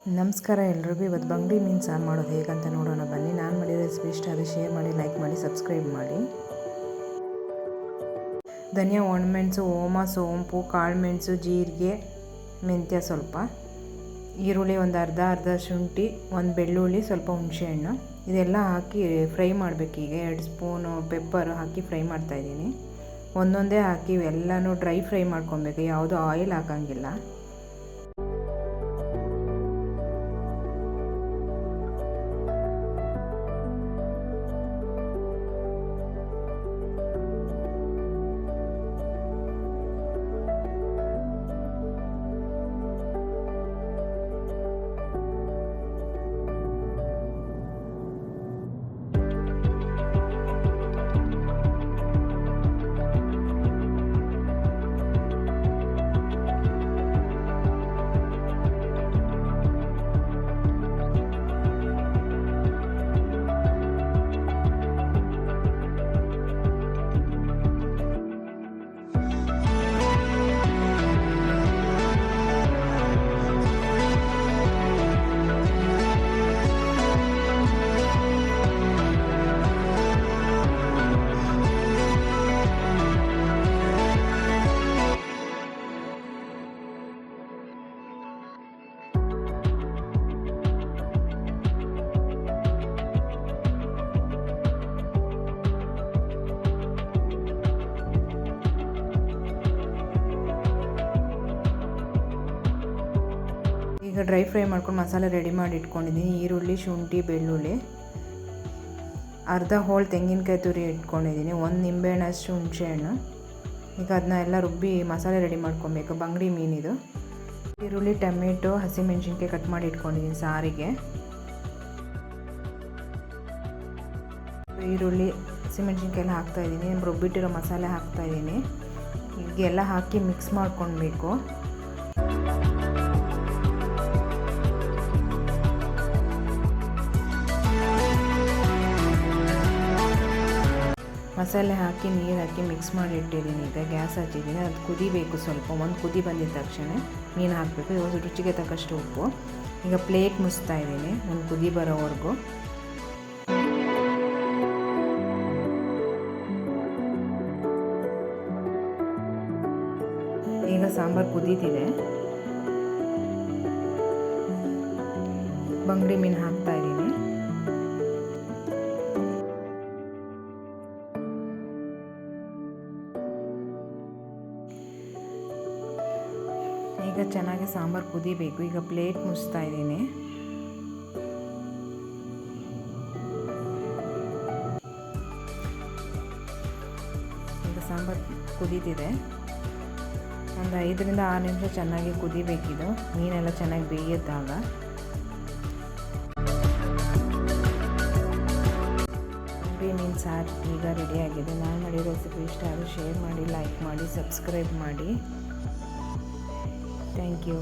ನಮಸ್ಕಾರ ಎಲ್ರಿಗೂ. ಇವತ್ತು ಬಂಗಡಿ ಮೀನು ಸಾರು ಮಾಡೋದು ಹೇಗಂತ ನೋಡೋಣ ಬನ್ನಿ. ನಾನು ಮಾಡಿರೋ ರೆಸಿಪಿ ಇಷ್ಟ ಆದರೆ ಶೇರ್ ಮಾಡಿ, ಲೈಕ್ ಮಾಡಿ, ಸಬ್ಸ್ಕ್ರೈಬ್ ಮಾಡಿ. ಧನಿಯಾ, ಒಣಮೆಣಸು, ಓಮ, ಸೋಂಪು, ಕಾಳುಮೆಣಸು, ಜೀರಿಗೆ, ಮೆಂತ್ಯ ಸ್ವಲ್ಪ, ಈರುಳ್ಳಿ ಒಂದು ಅರ್ಧ ಶುಂಠಿ, ಒಂದು ಬೆಳ್ಳುಳ್ಳಿ, ಸ್ವಲ್ಪ ಹುಣಸೆಹಣ್ಣು ಇದೆಲ್ಲ ಹಾಕಿ ಫ್ರೈ ಮಾಡಬೇಕು. ಈಗ 2 ಸ್ಪೂನು ಪೆಪ್ಪರು ಹಾಕಿ ಫ್ರೈ ಮಾಡ್ತಾಯಿದ್ದೀನಿ. ಒಂದೊಂದೇ ಹಾಕಿ ಎಲ್ಲನೂ ಡ್ರೈ ಫ್ರೈ ಮಾಡ್ಕೊಬೇಕು, ಯಾವುದೂ ಆಯಿಲ್ ಹಾಕೋಂಗಿಲ್ಲ. ಈಗ ಡ್ರೈ ಫ್ರೈ ಮಾಡ್ಕೊಂಡು ಮಸಾಲೆ ರೆಡಿ ಮಾಡಿ ಇಟ್ಕೊಂಡಿದ್ದೀನಿ. ಈರುಳ್ಳಿ, ಶುಂಠಿ, ಬೆಳ್ಳುಳ್ಳಿ, ಅರ್ಧ ಹೋಳು ತೆಂಗಿನಕಾಯಿ ತುರಿ ಇಟ್ಕೊಂಡಿದ್ದೀನಿ, 1 ನಿಂಬೆಹಣ್ಣಷ್ಟು ಹುಣಸೆಹಣ್ಣು. ಈಗ ಅದನ್ನ ಎಲ್ಲ ರುಬ್ಬಿ ಮಸಾಲೆ ರೆಡಿ ಮಾಡ್ಕೊಬೇಕು. ಬಂಗಡಿ ಮೀನಿದು. ಈರುಳ್ಳಿ, ಟೊಮೆಟೊ, ಹಸಿಮೆಣ್ಸಿನ್ಕಾಯಿ ಕಟ್ ಮಾಡಿ ಇಟ್ಕೊಂಡಿದ್ದೀನಿ ಸಾರಿಗೆ. ಈರುಳ್ಳಿ, ಹಸಿಮೆಣ್ಸಿನ್ಕಾಯಿ ಎಲ್ಲ ಹಾಕ್ತಾಯಿದ್ದೀನಿ. ರುಬ್ಬಿಟ್ಟಿರೋ ಮಸಾಲೆ ಹಾಕ್ತಾಯಿದ್ದೀನಿ. ಈಗೆಲ್ಲ ಹಾಕಿ ಮಿಕ್ಸ್ ಮಾಡ್ಕೊಳ್ಬೇಕು. ಮಸಾಲೆ ಹಾಕಿ ನೀರು ಹಾಕಿ ಮಿಕ್ಸ್ ಮಾಡಿ ಇಟ್ಟಿದ್ದೀನಿ. ಈಗ ಗ್ಯಾಸ್ ಹಚ್ಚಿದ್ದೀನಿ. ಅದು ಕುದಿಬೇಕು ಸ್ವಲ್ಪ. ಒಂದು ಕುದಿ ಬಂದಿದ್ದ ತಕ್ಷಣ ಮೀನು ಹಾಕಬೇಕು. ಇವತ್ತು ರುಚಿಗೆ ತಕ್ಕಷ್ಟು ಉಪ್ಪು. ಈಗ ಪ್ಲೇಟ್ ಮುಚ್ತಾ ಇದ್ದೀನಿ ಒಂದು ಕುದಿ ಬರೋವರೆಗೂ. ಈಗ ಸಾಂಬಾರು ಕುದೀತಿದೆ. ಬಂಗಡಿ ಮೀನು ಹಾಕ್ತಾ ಇದ್ದೀನಿ. ಈಗ ಚೆನ್ನಾಗಿ ಸಾಂಬಾರು ಕುದಿಬೇಕು. ಈಗ ಪ್ಲೇಟ್ ಮುಚ್ತಾ ಇದ್ದೀನಿ. ಈಗ ಸಾಂಬಾರು ಕುದೀತಿದೆ. ಒಂದು 5ರಿಂದ 6 ನಿಮಿಷ ಚೆನ್ನಾಗಿ ಕುದಿಬೇಕಿದು. ಮೀನೆಲ್ಲ ಚೆನ್ನಾಗಿ ಬೇಯುತ್ತಾಗ. ಬಂಗಡಿ ಮೀನು ಸಾರು ಈಗ ರೆಡಿಯಾಗಿದೆ. ನಾನು ಮಾಡಿರೋ ರೆಸಿಪಿ ಇಷ್ಟ ಆದರೆ ಶೇರ್ ಮಾಡಿ, ಲೈಕ್ ಮಾಡಿ, ಸಬ್ಸ್ಕ್ರೈಬ್ ಮಾಡಿ. Thank you.